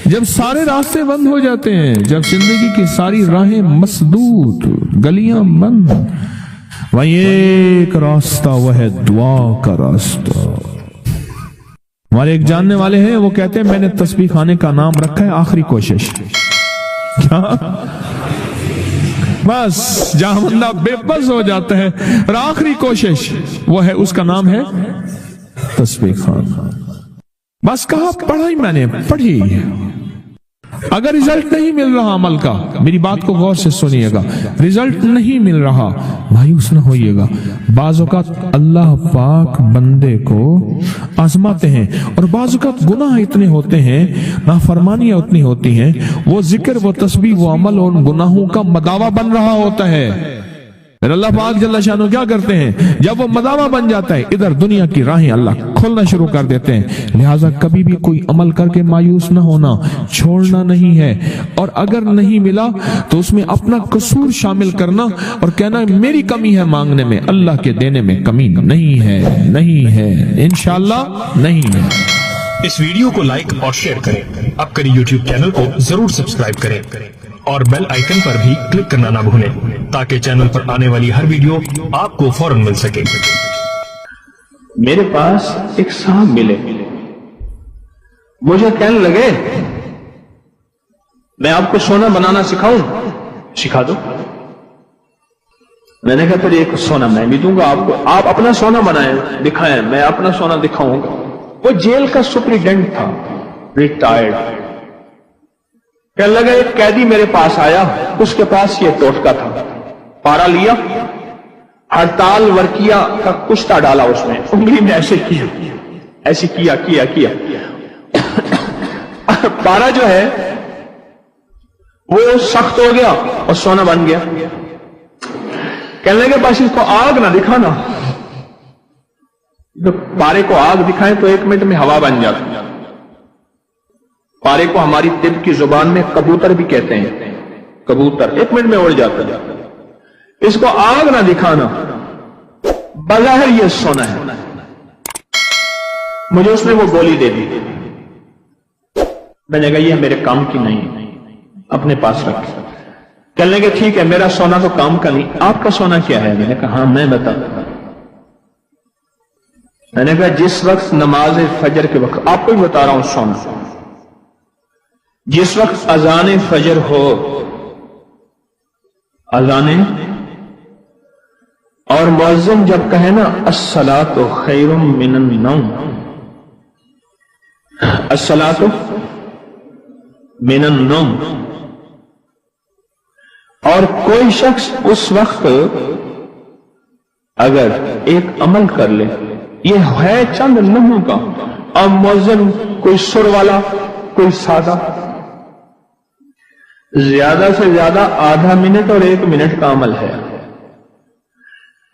جب سارے راستے بند ہو جاتے ہیں، جب زندگی کی ساری راہیں مسدود، گلیاں بند، وہی ایک راستہ، وہ ہے دعا کا راستہ۔ ہمارے ایک جاننے والے ہیں، وہ کہتے ہیں میں نے تسبیح خانے کا نام رکھا ہے آخری کوشش۔ کیا؟ بس جہاں بندہ بے بس ہو جاتا ہے اور آخری کوشش وہ ہے، اس کا نام ہے تسبیح خانہ۔ بس کہا پڑھائی میں نے پڑھی، اگر رزلٹ نہیں مل رہا عمل کا، میری بات کو غور سے سنیے گا، رزلٹ نہیں مل رہا، مایوس نہ ہوئیے گا۔ بعض اوقات اللہ پاک بندے کو آزماتے ہیں، اور بعض اوقات گناہ اتنے ہوتے ہیں، نافرمانیاں اتنی ہوتی ہیں، وہ ذکر، وہ تسبیح، وہ عمل ان گناہوں کا مداوع بن رہا ہوتا ہے۔ پھر اللہ پاک جل شانہ کیا کرتے ہیں، جب وہ مداوع بن جاتا ہے، ادھر دنیا کی راہیں اللہ کھولنا شروع کر دیتے ہیں۔ لہٰذا کبھی بھی کوئی عمل کر کے مایوس نہ ہونا، چھوڑنا نہیں ہے، اور اگر نہیں ملا تو اس میں اپنا قصور شامل کرنا اور کہنا میری کمی ہے مانگنے میں، اللہ کے دینے میں کمی نہیں ہے، نہیں ہے، انشاءاللہ نہیں ہے۔ اس ویڈیو کو لائک اور شیئر کریں، اب کری یوٹیوب چینل کو ضرور سبسکرائب کریں اور بیل آئیکن پر بھی کلک کرنا نہ بھولیں تاکہ چینل پر آنے والی ہر ویڈیو آپ کو فوراً مل سکے۔ میرے پاس ایک صاحب ملے، مجھے کہنے لگے میں آپ کو سونا بنانا سکھاؤں؟ سکھا دو۔ میں نے کہا پھر ایک سونا میں بھی دوں گا آپ کو، آپ اپنا سونا بنائیں، دکھائیں، میں اپنا سونا دکھاؤں گا۔ وہ جیل کا سپریڈنٹ تھا، ریٹائرڈ۔ کہنے لگا ایک قیدی میرے پاس آیا، اس کے پاس یہ ٹوٹکا تھا، پارا لیا، ہڑتال ورکیا کا کشتا ڈالا اس میں، انگلی میں ایسے کیا، ایسے کیا پارا جو ہے وہ سخت ہو گیا اور سونا بن گیا۔ کہنے لگے بس اس کو آگ نہ دکھانا، پارے کو آگ دکھائیں تو 1 منٹ میں ہوا بن جاتی۔ پارے کو ہماری طب کی زبان میں کبوتر بھی کہتے ہیں، کبوتر 1 منٹ میں اڑ جاتا ہے۔ اس کو آگ نہ دکھانا، بظاہر یہ سونا ہے۔ مجھے اس نے وہ گولی دے دی، میں نے کہا یہ میرے کام کی نہیں، اپنے پاس رکھ۔ کہنے لگے ٹھیک ہے، میرا سونا تو کام کا نہیں، آپ کا سونا کیا ہے؟ میں نے کہا ہاں میں بتاتا ہوں۔ میں نے کہا جس وقت نماز فجر کے وقت، آپ کو ہی بتا رہا ہوں سونا، جس وقت اذان فجر ہو، اذان، اور مؤذن جب کہے نا الصلاۃ خیر من النوم، الصلاۃ من النوم، اور کوئی شخص اس وقت اگر ایک عمل کر لے، یہ ہے چند لمحوں کا، اور مؤذن کوئی سر والا، کوئی سادہ، زیادہ سے زیادہ آدھا منٹ اور 1 منٹ کا عمل ہے۔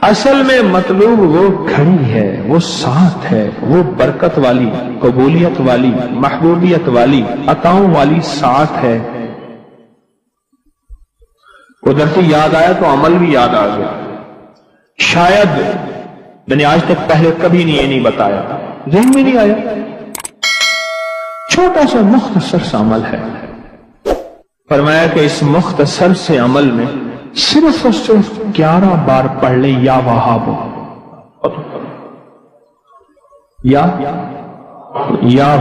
اصل میں مطلوب وہ گھڑی ہے، وہ ساتھ ہے، وہ برکت والی، قبولیت والی، محبوبیت والی، عطاؤں والی ساتھ ہے۔ قدرتی یاد آیا تو عمل بھی یاد آ گیا۔ شاید میں نے آج تک پہلے کبھی یہ نہیں بتایا، ذہن میں نہیں آیا، چھوٹا سا مختصر سا عمل ہے۔ فرمایا کہ اس مختصر سے عمل میں صرف اور صرف 11 بار پڑھ لے یا وہاب، یا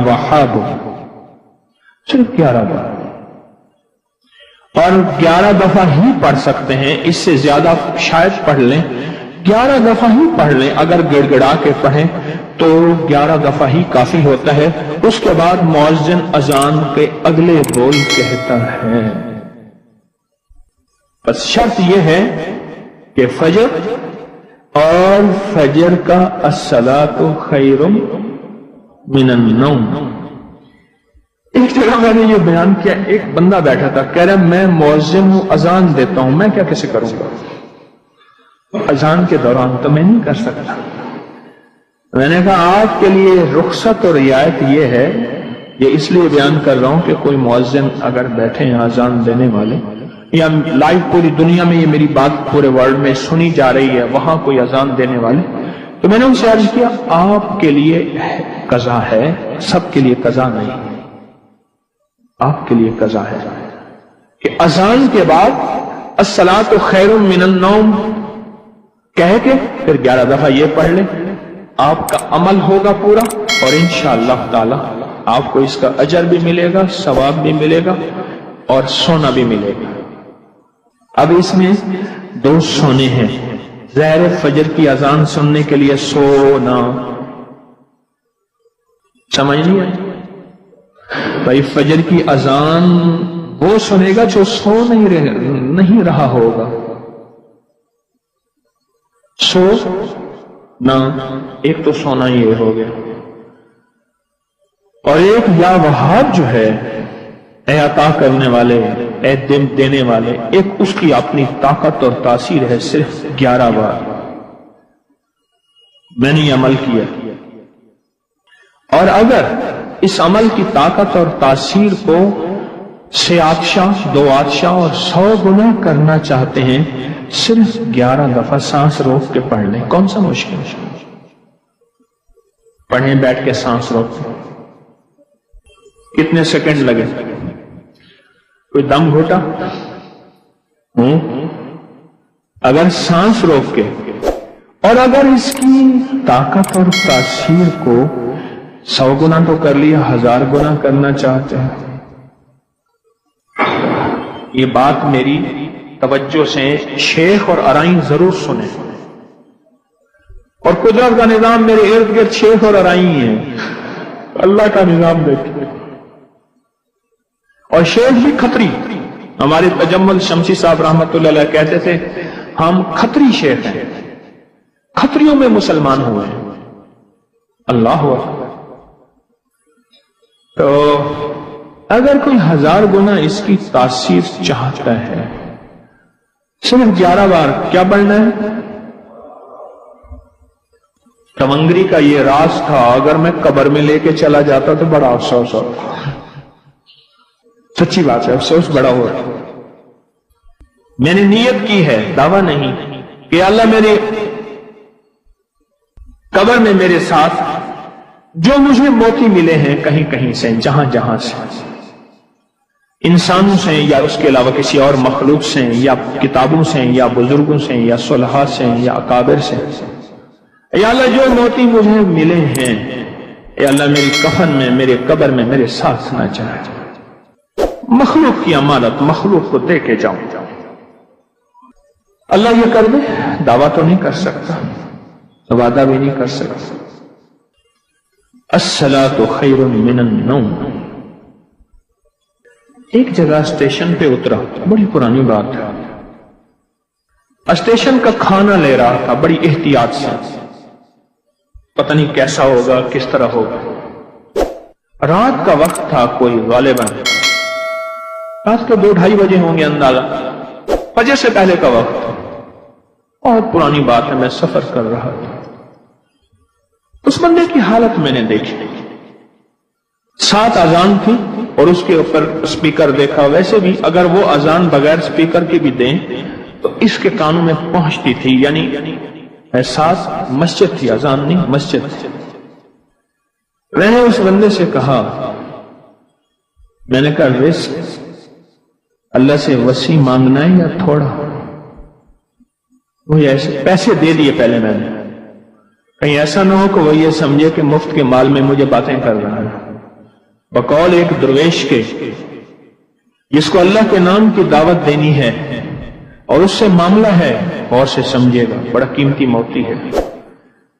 وہاب، صرف 11 بار، اور 11 دفعہ ہی پڑھ سکتے ہیں، اس سے زیادہ شاید پڑھ لیں، 11 دفعہ ہی پڑھ لیں، اگر گڑ گڑا کے پڑھیں تو 11 دفعہ ہی کافی ہوتا ہے۔ اس کے بعد مؤذن اذان کے اگلے بول کہتا ہے۔ بس شرط یہ ہے کہ فجر اور فجر کا الصلاۃ خیر من النوم۔ ایک جگہ میں نے یہ بیان کیا، ایک بندہ بیٹھا تھا، کہہ رہا میں مؤذن ہوں، اذان دیتا ہوں، میں کیا کیسے کروں گا؟ اذان کے دوران تو میں نہیں کر سکتا۔ میں نے کہا آپ کے لیے رخصت اور رعایت یہ ہے، یہ اس لیے بیان کر رہا ہوں کہ کوئی مؤذن اگر بیٹھے ہیں اذان دینے والے، یا لائیو پوری دنیا میں یہ میری بات پورے ورلڈ میں سنی جا رہی ہے، وہاں کوئی اذان دینے والے، تو میں نے ان سے عرض کیا آپ کے لیے قضا ہے، سب کے لیے قضا نہیں۔ آپ کے لیے قضا ہے کہ اذان کے بعد الصلاۃ خیر من النوم کہہ کے پھر 11 دفعہ یہ پڑھ لیں، آپ کا عمل ہوگا پورا، اور انشاءاللہ تعالی آپ کو اس کا اجر بھی ملے گا، ثواب بھی ملے گا، اور سونا بھی ملے گا۔ اب اس میں 2 سونے ہیں۔ ظاہر فجر کی اذان سننے کے لیے سونا، سمجھ نہیں آئی؟ بھائی فجر کی اذان وہ سنے گا جو سو نہیں رہا ہوگا۔ سو نہ، ایک تو سونا یہ ہو گیا، اور ایک یا وہاب جو ہے، اے عطا کرنے والے، اے دن دینے والے، ایک اس کی اپنی طاقت اور تاثیر ہے صرف 11 بار میں نے عمل کیا، اور اگر اس عمل کی طاقت اور تاثیر کو 6 آتشاں 2 آتشاں اور 100 گنا کرنا چاہتے ہیں، صرف 11 دفعہ سانس روک کے پڑھ لیں۔ کون سا مشکل ہے؟ پڑھیں بیٹھ کے سانس روک، کتنے سیکنڈ لگے؟ کوئی دم گھوٹا؟ اگر سانس روک کے، اور اگر اس کی طاقت اور تاثیر کو 100 گنا تو کر لیا، 1000 گنا کرنا چاہتے ہیں، یہ بات میری توجہ سے شیخ اور ارائیں ضرور سنیں، اور قدرت کا نظام میرے ارد گرد شیخ اور ارائیں ہیں، اللہ کا نظام دیکھیں۔ اور شیخ بھی کھتری، ہمارے تجمل شمسی صاحب رحمت اللہ علیہ کہتے تھے ہم کھتری شیخ ہیں، کھتریوں میں مسلمان ہوئے ہیں۔ اللہ اکبر۔ تو اگر کوئی 1000 گنا اس کی تاثیر چاہتا ہے، صرف 11 بار کیا پڑھنا ہے؟ کمنگری کا یہ راز تھا، اگر میں قبر میں لے کے چلا جاتا تو بڑا افسوس ہوتا، سچی بات ہے، افسوس بڑا ہو رہا۔ میں نے نیت کی ہے، دعویٰ نہیں، کہ اللہ میرے قبر میں میرے ساتھ جو مجھے موتی ملے ہیں کہیں کہیں سے، جہاں جہاں سے، انسانوں سے یا اس کے علاوہ کسی اور مخلوق سے، یا کتابوں سے، یا بزرگوں سے، یا صلحاء سے، یا اکابر سے، یا اللہ جو موتی مجھے ملے ہیں، یا اللہ میری کفن میں، میرے قبر میں میرے ساتھ نہ جائے، مخلوق کی امانت مخلوق کو دے کے جاؤں۔ اللہ یہ کر دے، دعویٰ تو نہیں کر سکتا، وعدہ بھی نہیں کر سکتا۔ الصلاۃ خیر من النوم۔ ایک جگہ اسٹیشن پہ اترا، بڑی پرانی بات ہے، اسٹیشن کا کھانا لے رہا تھا بڑی احتیاط سے، پتہ نہیں کیسا ہوگا، کس طرح ہوگا۔ رات کا وقت تھا، کوئی غالباً رات کے 2-2:30 بجے ہوں گے اندازہ، فجر سے پہلے کا وقت تھا، بہت پرانی بات ہے، میں سفر کر رہا تھا۔ اس بندے کی حالت میں نے دیکھی، 7 اذان تھی اور اس کے اوپر اسپیکر دیکھا، ویسے بھی اگر وہ اذان بغیر اسپیکر کی بھی دیں تو اس کے کانوں میں پہنچتی تھی، یعنی احساس، مسجد تھی، اذان نہیں مسجد تھی۔ میں نے اس بندے سے کہا، میں نے کہا رزق اللہ سے وسیع مانگنا ہے یا تھوڑا؟ وہ ایسے پیسے دے دیے پہلے میں نے، کہیں ایسا نہ ہو کہ وہ یہ سمجھے کہ مفت کے مال میں مجھے باتیں کر رہا ہے۔ بقول ایک درویش کے، جس کو اللہ کے نام کی دعوت دینی ہے اور اس سے معاملہ ہے، اور سے سمجھے گا، بڑا قیمتی موتی ہے،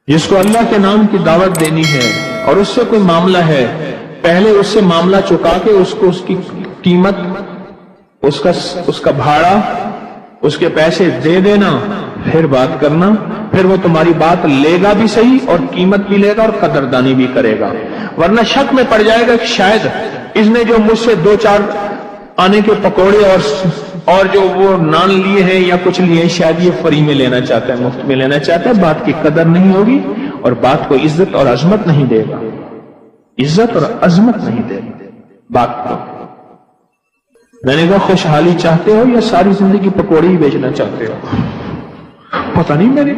جس کو اللہ کے نام کی دعوت دینی ہے اور اس سے کوئی معاملہ ہے، پہلے اس سے معاملہ چکا کے اس کو اس کی قیمت، اس کا بھاڑا، اس کے پیسے دے دینا، پھر بات کرنا، پھر وہ تمہاری بات لے گا بھی صحیح اور قیمت بھی لے گا اور قدردانی بھی کرے گا، ورنہ شک میں پڑ جائے گا کہ شاید اس نے جو مجھ سے 2-4 آنے کے پکوڑے اور جو وہ نان لیے ہیں یا کچھ لیے ہیں، شاید یہ فری میں لینا چاہتا ہے، مفت میں لینا چاہتا ہے، بات کی قدر نہیں ہوگی اور بات کو عزت اور عظمت نہیں دے گا، عزت اور عظمت نہیں دے گا بات کو۔ میں نے کہا خوشحالی چاہتے ہو یا ساری زندگی پکوڑے ہی بیچنا چاہتے ہو؟ پتہ نہیں میں نے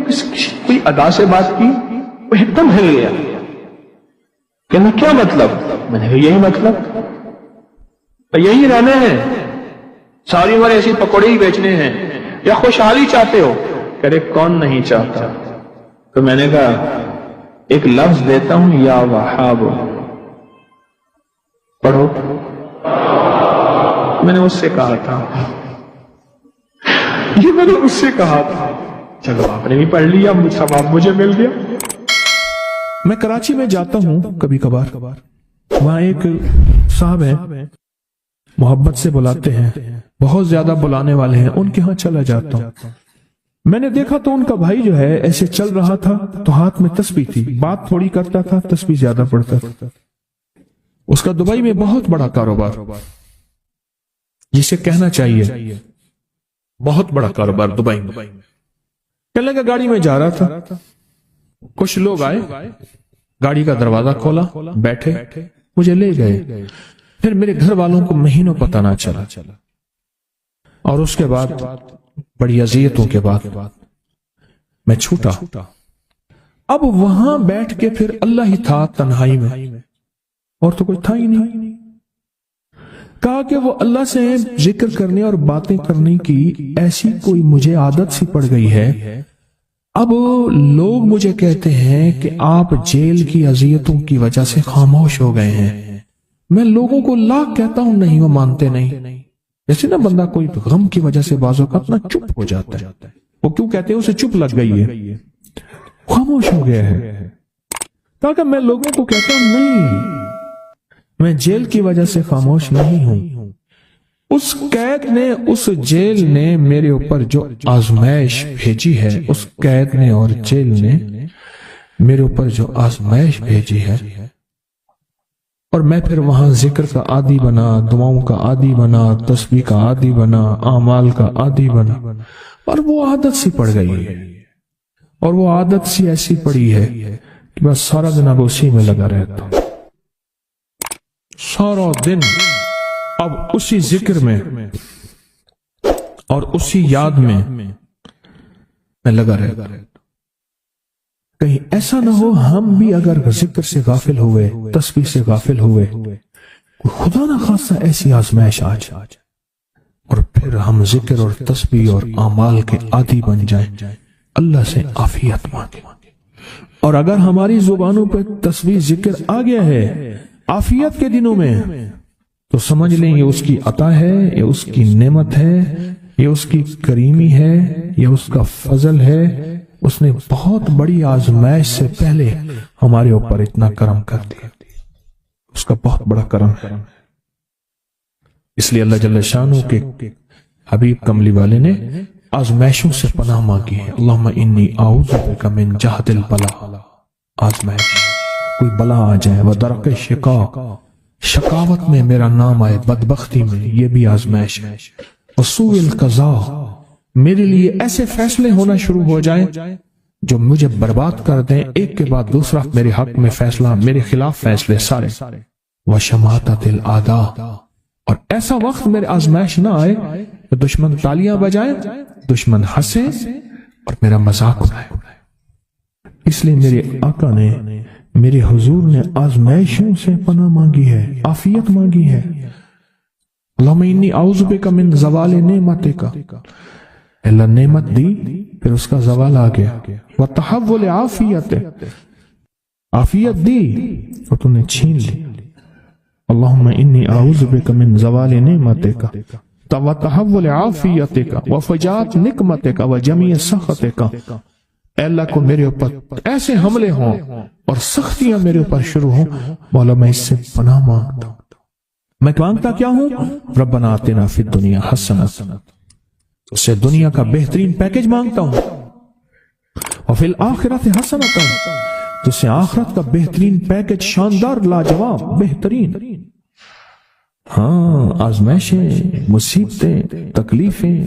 کوئی ادا سے بات کی، وہ ایک دم ہل گیا، کہنا کیا مطلب؟ میں نے کہا یہی مطلب، تو یہی رہنا ہے، ساری عمر ایسی پکوڑے ہی بیچنے ہیں، یا خوشحالی چاہتے ہو؟ کہہ رہے کون نہیں چاہتا؟ تو میں نے کہا ایک لفظ دیتا ہوں، یا وہاب، پڑھو۔ میں نے اس سے کہا تھا، یہ میں نے اس سے کہا تھا، چلو آپ نے بھی پڑھ لیا، ثواب مجھے مل گیا۔ میں کراچی میں جاتا ہوں کبھی کبھار، وہاں ایک صاحب ہیں، محبت سے بلاتے ہیں، بہت زیادہ بلانے والے ہیں، ان کے ہاں چلا جاتا ہوں۔ میں نے دیکھا تو ان کا بھائی جو ہے ایسے چل رہا تھا تو ہاتھ میں تسبیح تھی، بات تھوڑی کرتا تھا، تسبیح زیادہ پڑھتا تھا۔ اس کا دبئی میں بہت بڑا کاروبار، جسے کہنا چاہیے بہت بڑا کاروبار دبئی میں۔ چلنے کا گاڑی میں جا رہا تھا، کچھ لوگ آئے، گاڑی کا دروازہ کھولا، بیٹھے، مجھے لے گئے۔ پھر میرے گھر والوں کو مہینوں پتہ نہ چلا، اور اس کے بعد بڑی اذیتوں کے بعد میں چھوٹا۔ اب وہاں بیٹھ کے پھر اللہ ہی تھا تنہائی میں، اور تو کوئی تھا ہی نہیں۔ کہا کہ وہ اللہ سے ذکر کرنے اور باتیں کرنے کی ایسی کوئی مجھے عادت سی پڑ گئی ہے، اب لوگ مجھے کہتے ہیں کہ آپ جیل کی اذیتوں کی وجہ سے خاموش ہو گئے ہیں۔ میں لوگوں کو لاکھ کہتا ہوں، نہیں، وہ مانتے نہیں۔ جیسے نا بندہ کوئی غم کی وجہ سے بعض اوقات اپنا چپ ہو جاتا ہے، وہ کیوں کہتے ہیں؟ اسے چپ لگ گئی ہے، خاموش ہو گیا ہے۔ تاکہ میں لوگوں کو کہتا ہوں، نہیں، میں جیل کی وجہ سے خاموش نہیں ہوں۔ اس قید نے، اس جیل نے میرے اوپر جو آزمائش بھیجی ہے، اس قید نے اور جیل نے میرے اوپر جو آزمائش بھیجی ہے، اور میں پھر وہاں ذکر کا عادی بنا، دعاؤں کا عادی بنا، تسبیح کا عادی بنا، اعمال کا عادی بنا، اور وہ عادت سی پڑ گئی ہے، اور وہ عادت سی ایسی پڑی ہے کہ بس سارا دن اب اسی میں لگا رہتا ہوں، سارا دن اب اسی ذکر میں اور اسی یاد میں لگا رہتا ہوں۔ کہیں ایسا نہ ہو ہم بھی اگر ذکر سے غافل ہوئے، تسبیح سے غافل ہوئے، خدا نہ خاصہ ایسی آزمائش آ جائے اور پھر ہم ذکر اور تسبیح اور اعمال کے عادی بن جائیں، اللہ سے عافیت مانگے۔ اور اگر ہماری زبانوں پہ تسبیح ذکر آ گیا ہے عافیت کے دنوں میں، تو سمجھ لیں یہ اس کی عطا ہے، یہ اس کی نعمت ہے، یہ اس کی کریمی ہے، یہ اس کا فضل ہے۔ اس نے بہت بڑی آزمائش سے پہلے ہمارے اوپر اتنا کرم کر دیا، اس کا بہت بڑا کرم ہے۔ اس لیے اللہ جل شانہ کے حبیب کملی والے نے آزمائشوں سے پناہ مانگی ہے۔ اللہم انی اعوذ بک من جہد البلاء، آزمائش، کوئی بلا آ جائے، ودرک الشقاء، شقاوت میں میرا نام آئے، بدبختی میں، یہ بھی آزمائش ہے، وسوء القضاء، میرے لیے ایسے فیصلے ہونا شروع ہو جائیں جو مجھے برباد کر دیں، ایک کے بعد دوسرا میرے حق میں فیصلہ، میرے خلاف فیصلے سارے، وشماتت الاعداء، اور ایسا وقت میرے آزمائش نہ آئے کہ دشمن تالیاں بجائے، دشمن ہنسے اور میرا مذاق اڑائے۔ اس لیے میرے آقا نے، میرے حضور نے آزمائشوں سے پناہ مانگی ہے، عافیت مانگی ہے۔ اللہم انی اعوذ بک من زوال نعمتک، اللہ نعمت دی پھر اس کا زوال آ گیا، وتحول عافیت، عافیت دی اور تو نے چھین لی۔ اللہم انی اعوذ بک من زوال نعمتک وتحول عافیتک وفجاءت نقمتک وجمیع سخطک، اے اللہ کو میرے اوپر ایسے حملے ہوں اور سختیاں میرے اوپر شروع ہوں، مولا میں اس سے پناہ مانگتا ہوں۔ میں مانگتا کیا ہوں؟ ربنا آتنا فی الدنیا حسنہ، اس سے دنیا کا بہترین پیکج مانگتا ہوں، اور فی الآخرۃ حسنہ، تو اس سے آخرت کا بہترین پیکج، شاندار، لاجواب، بہترین۔ ہاں، آزمائشیں، مصیبتیں، تکلیفیں،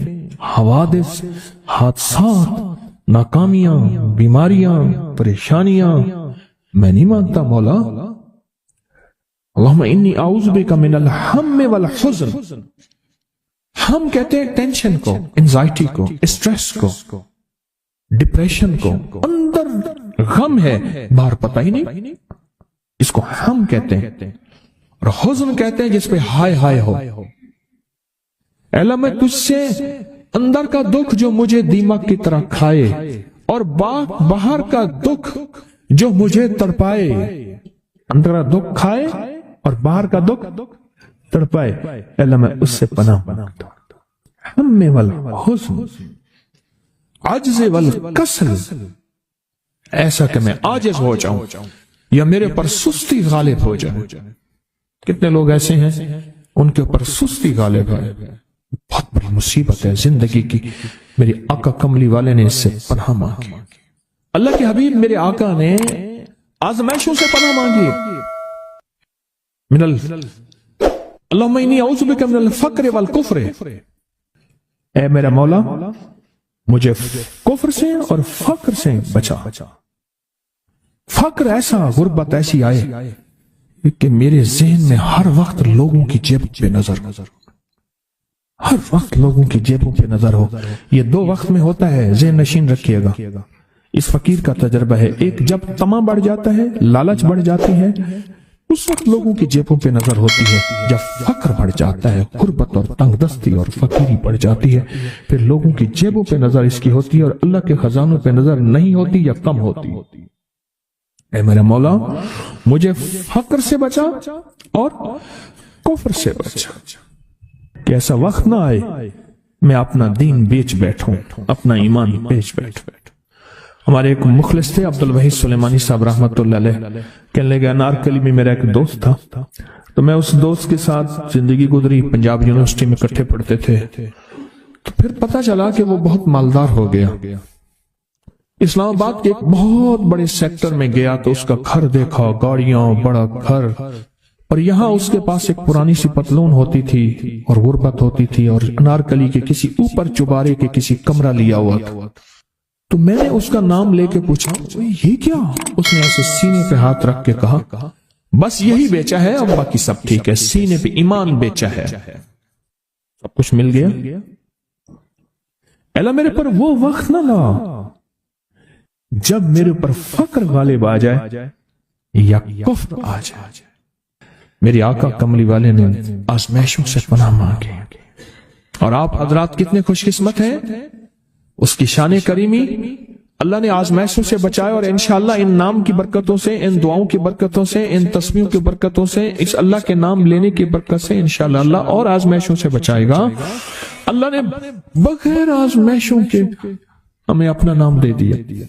حوادث، حادثات، ناکامیاں، بیماریاں، پریشانیاں، میں نہیں مانگتا مولا۔ اللہم انی اعوذ بک من الہم والحزن، ہم کہتے ہیں ٹینشن کو، انزائٹی کو، اسٹریس کو، ڈپریشن کو، اندر غم ہے باہر پتہ ہی نہیں، اس کو ہم کہتے ہیں۔ اور حزن کہتے ہیں جس پہ ہائے ہائے ہو۔ اے اللہ میں تجھ سے اندر کا دکھ جو مجھے دیمک کی طرح کھائے، اور باہر کا دکھ جو مجھے تڑپائے، اندر کا دکھ کھائے اور باہر کا دکھ تڑپائے، اے اللہ میں اس سے پناہ مانگتا ہوں۔ ہم والحزن عجز والکسل، ایسا کہ میں عاجز ہو جاؤں یا میرے پر سستی غالب ہو جائے۔ کتنے لوگ ایسے ہیں ان کے اوپر سستی غالب ہے، بہت بڑی مصیبت ہے زندگی کی۔ میرے آقا کملی والے نے اس سے پناہ مانگی، اللہ کے حبیب میرے آقا نے آزمائشوں سے پناہ مانگی۔ اللہم انی اعوذ بک من الفقر والکفر، اے میرا مولا مجھے کفر سے اور فقر سے بچا۔ فقر ایسا، غربت ایسی آئے کہ میرے ذہن میں ہر وقت لوگوں کی جیب پہ نظر، ہر وقت لوگوں کی جیبوں پہ نظر ہو۔ یہ دو وقت میں ہوتا ہے، ذہن نشین رکھیے گا۔ اس فقیر کا تجربہ ہے، ایک جب طمع بڑھ جاتا ہے، لالچ بڑھ جاتی ہے، اس وقت لوگوں کی جیبوں پہ نظر ہوتی ہے۔ جب فقر بڑھ جاتا ہے، غربت اور تنگ دستی اور فقیری بڑھ جاتی ہے، پھر لوگوں کی جیبوں پہ نظر اس کی ہوتی ہے اور اللہ کے خزانوں پہ نظر نہیں ہوتی یا کم ہوتی۔ اے میرا مولا مجھے فقر سے بچا اور کفر سے بچا، کہ ایسا وقت نہ آئے میں اپنا دین بیچ بیٹھوں، اپنا ایمان بیچ بیٹھوں۔ ہمارے ایک مخلص تھے عبد الوحید سلیمانی صاحب رحمت اللہ علیہ، کہنے لگے انارکلی میں میرا ایک دوست تھا، تو میں اس دوست کے ساتھ زندگی گزری، پنجاب یونیورسٹی میں اکٹھے پڑھتے تھے۔ تو پھر پتہ چلا کہ وہ بہت مالدار ہو گیا، اسلام آباد کے ایک بہت بڑے سیکٹر میں گیا تو اس کا گھر دیکھا، گاڑیاں، بڑا گھر، اور یہاں اس کے پاس ایک پرانی سی پتلون ہوتی تھی اور غربت ہوتی تھی، اور انارکلی کے کسی اوپر چبارے کے کسی کمرہ لیا ہوا تھا۔ تو میں نے اس کا نام لے کے پوچھا یہ کیا؟ اس نے ایسے سینے پہ ہاتھ رکھ کے کہا بس یہی بیچا ہے، اب باقی سب ٹھیک ہے، سینے پہ ایمان بیچا ہے، سب کچھ مل گیا۔ اللہ میرے پر وہ وقت نہ لا جب میرے اوپر فقر غالب آ جائے یا کفر آ جائے۔ میری آقا کملی والے نے آزمائشوں سے پناہ مانگی، اور آپ حضرات کتنے خوش قسمت ہیں، اس کی شان کریمی اللہ نے آزمائشوں سے بچائے، اور انشاءاللہ ان نام کی برکتوں سے، ان دعاؤں کی برکتوں سے، ان تسبیحوں کی برکتوں سے، اس اللہ کے نام لینے کی برکت سے انشاءاللہ اللہ اور آزمائشوں سے بچائے گا۔ اللہ نے بغیر آزمائشوں کے ہمیں اپنا نام دے دیا،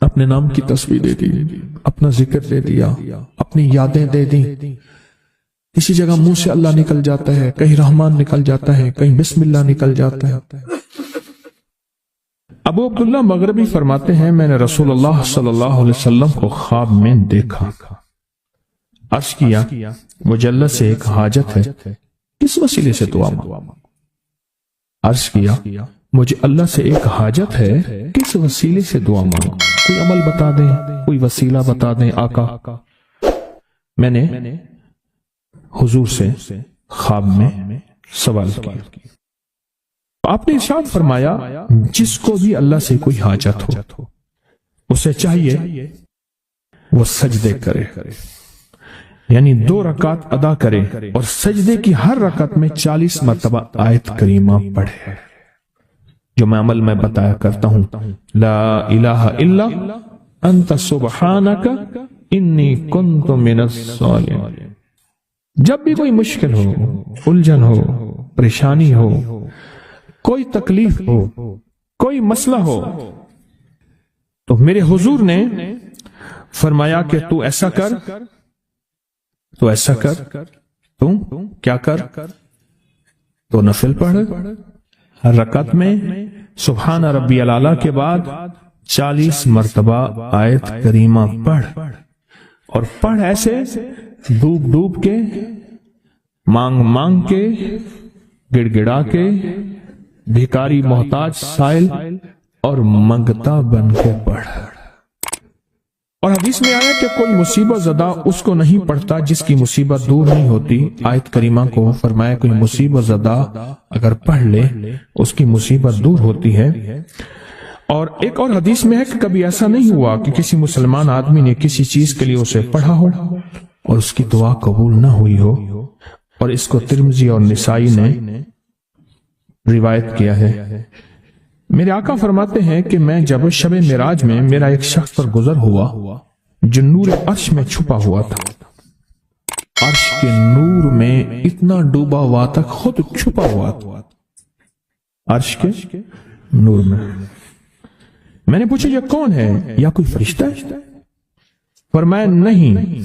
اپنے نام کی تسبیح دے دی، اپنا ذکر دے دیا، اپنی یادیں دے دی۔ کسی جگہ منہ سے اللہ نکل جاتا ہے، کہیں رحمان نکل جاتا ہے، کہیں بسم اللہ نکل جاتا ہے۔ ابو عبداللہ مغربی فرماتے ہیں میں نے رسول اللہ صلی اللہ علیہ وسلم کو خواب میں دیکھا، عرض کیا مجھے اللہ سے ایک حاجت ہے، کس وسیلے سے دعا مانگوں؟ عرض کیا مجھے اللہ سے ایک حاجت ہے، کس وسیلے سے دعا مانگوں؟ کوئی عمل بتا دیں، کوئی وسیلہ بتا دیں آقا۔ میں نے حضور سے خواب میں سوال کیا، آپ نے ارشاد فرمایا جس کو بھی اللہ سے کوئی حاجت ہو اسے چاہیے وہ سجدے کرے، یعنی 2 رکعت ادا کرے، اور سجدے کی ہر رکعت میں 40 مرتبہ آیت کریمہ پڑھے، جو میں عمل میں بتایا کرتا ہوں، لا الہ الا انت سبحانک انی کنت من الظالمین۔ جب بھی کوئی مشکل ہو، الجھن ہو، پریشانی ہو، کوئی تکلیف ہو، کوئی مسئلہ ہو، تو میرے حضور نے فرمایا کہ تو ایسا کر، تو ایسا کر، تو کیا کر، تو نفل پڑھ، ہر رکعت میں سبحان ربی الاعلیٰ کے بعد 40 مرتبہ آیت کریمہ پڑھ، اور پڑھ ایسے ڈوب ڈوب کے، مانگ مانگ کے، گڑ گڑا کے، بھیکاری محتاج سائل اور منگتا بن کے پڑھ۔ اور حدیث میں آیا کہ کوئی مصیبت زدہ اس کو نہیں پڑھتا جس کی مصیبت دور نہیں ہوتی۔ آیت کریمہ کو فرمایا کوئی مصیبت زدہ اگر پڑھ لے اس کی مصیبت دور ہوتی ہے۔ اور ایک اور حدیث میں ہے کہ کبھی ایسا نہیں ہوا کہ کسی مسلمان آدمی نے کسی چیز کے لیے اسے پڑھا ہو اور اس کی دعا قبول نہ ہوئی ہو، اور اس کو ترمذی اور نسائی نے روایت کیا ہے۔ میرے آقا فرماتے ہیں کہ میں جب شب معراج میں میرا ایک شخص پر گزر ہوا جو نور عرش میں چھپا ہوا تھا، عرش کے نور میں اتنا ڈوبا ہوا تھا، خود چھپا ہوا تھا عرش کے نور میں نے پوچھا یہ کون ہے؟ یا کوئی فرشتہ ہے؟ فرمایا نہیں۔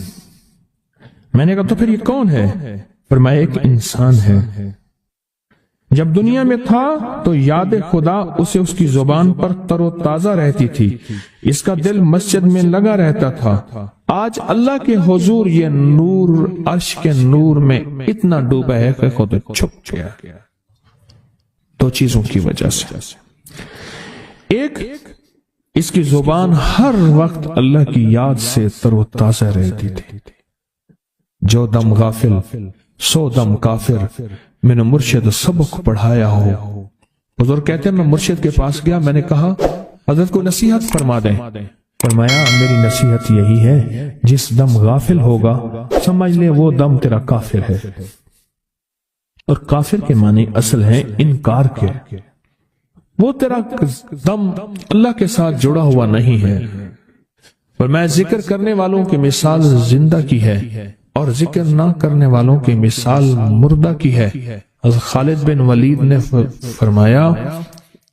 میں نے کہا تو پھر یہ کون ہے؟ فرمایا ایک انسان ہے، جب دنیا میں تھا تو یاد خدا اسے اس کی زبان پر تر و تازہ رہتی تھی، اس کا دل مسجد میں لگا رہتا تھا، آج اللہ کے حضور یہ نور عرش کے نور میں اتنا ڈوبا ہے کہ خود چھپ گیا۔ دو چیزوں کی وجہ سے، ایک اس کی زبان ہر وقت اللہ کی یاد سے تر و تازہ رہتی تھی، جو دم غافل سو دم کافر، میں نے مرشد سبق پڑھایا ہو۔ حضور کہتے ہیں میں مرشد کے پاس گیا، میں نے کہا حضرت کو نصیحت فرما دیں۔ فرمایا میری نصیحت یہی ہے، جس دم غافل ہوگا سمجھ لے وہ دم تیرا کافر ہے، اور کافر کے معنی اصل ہے انکار کے، وہ تیرا دم اللہ کے ساتھ جڑا ہوا نہیں ہے۔ فرمایا ذکر کرنے والوں کی مثال زندہ کی ہے، اور ذکر نہ کرنے والوں کی مثال مردہ کی ہے۔ حضرت خالد بن ولید نے فرمایا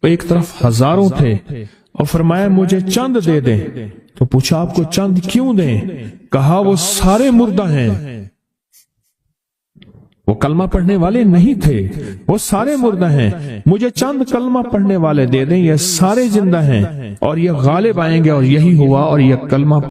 ایک طرف ہزاروں تھے، اور فرمایا مجھے چند دے دیں، تو پوچھا آپ کو چند کیوں دیں؟ کہا وہ سارے مردہ ہیں، وہ کلمہ پڑھنے والے نہیں تھے، وہ سارے مردہ ہیں، مجھے چند کلمہ پڑھنے والے دے دیں، یہ سارے زندہ ہیں، اور یہ غالب آئیں گے، اور یہی ہوا، اور یہ کلمہ